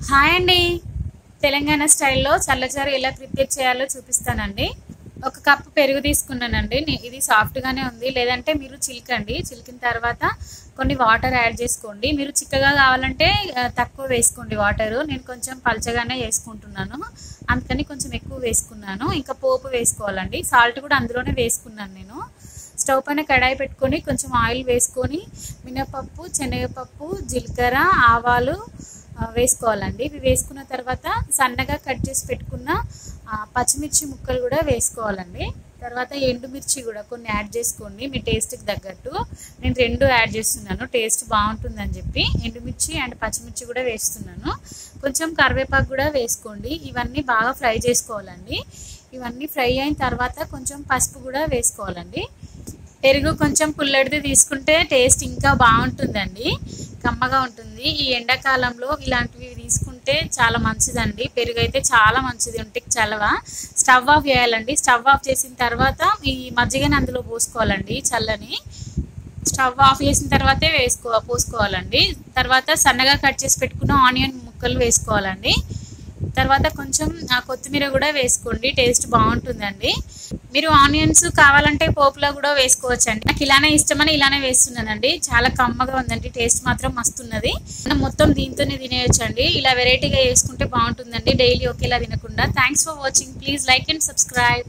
Hi అండి. తెలంగాణ స్టైల్లో చల్లచారు ఎలా ప్రిపేర్ చేయాలో చూపిస్తానండి. ఒక కప్పు పెరుగు తీసుకున్నానండి. ఇది సాఫ్ట్గానే ఉంది. లేదంటే మీరు చిలకండి. చిలికిన తర్వాత కొన్ని వాటర్ యాడ్ చేసుకోండి. మీరు చిక్కగా కావాలంటే తక్కువ వేసుకోండి వాటరు. నేను కొంచెం పలచగానే వేసుకుంటున్నాను, అందుకని కొంచెం ఎక్కువ వేసుకున్నాను. ఇంకా పోపు వేసుకోవాలండి. సాల్ట్ కూడా అందులోనే వేసుకున్నాను నేను. స్టవ్ పైన కడాయి పెట్టుకొని కొంచెం ఆయిల్ వేసుకొని మినపప్పు, శనగపప్పు, జీలకర్ర, ఆవాలు వేసుకోవాలండి. ఇవి వేసుకున్న తర్వాత సన్నగా కట్ చేసి పెట్టుకున్న పచ్చిమిర్చి ముక్కలు కూడా వేసుకోవాలండి. తర్వాత ఎండుమిర్చి కూడా కొన్ని యాడ్ చేసుకోండి మీ టేస్ట్కి తగ్గట్టు. నేను 2 యాడ్ చేస్తున్నాను, టేస్ట్ బాగుంటుందని చెప్పి. ఎండుమిర్చి అండ్ పచ్చిమిర్చి కూడా వేస్తున్నాను. కొంచెం కరివేపాకు కూడా వేసుకోండి. ఇవన్నీ బాగా ఫ్రై చేసుకోవాలండి. ఇవన్నీ ఫ్రై అయిన తర్వాత కొంచెం పసుపు కూడా వేసుకోవాలండి. పెరుగు కొంచెం పుల్లడిది తీసుకుంటే టేస్ట్ ఇంకా బాగుంటుందండి, కమ్మగా ఉంటుంది. ఈ ఎండాకాలంలో ఇలాంటివి తీసుకుంటే చాలా మంచిదండి. పెరుగు అయితే చాలా మంచిది, ఒంటికి చలవ. స్టవ్ ఆఫ్ చేయాలండి. స్టవ్ ఆఫ్ చేసిన తర్వాత ఈ మజ్జిగని అందులో పోసుకోవాలండి. చల్లని స్టవ్ ఆఫ్ చేసిన తర్వాతే పోసుకోవాలండి. తర్వాత సన్నగా కట్ చేసి పెట్టుకున్న ఆనియన్ ముక్కలు వేసుకోవాలండి. తర్వాత కొంచెం కొత్తిమీర కూడా వేసుకోండి, టేస్ట్ బాగుంటుందండి. మీరు ఆనియన్స్ కావాలంటే పోపులో కూడా వేసుకోవచ్చండి. నాకు ఇలానే ఇష్టమని ఇలానే వేస్తున్నానండి. చాలా కమ్మగా ఉందండి, టేస్ట్ మాత్రం మస్తున్నది. మనం మొత్తం దీంతోనే తినేయొచ్చండి. ఇలా వెరైటీగా వేసుకుంటే బాగుంటుందండి, డైలీ ఒకేలా తినకుండా. Thanks for watching. Please like and subscribe.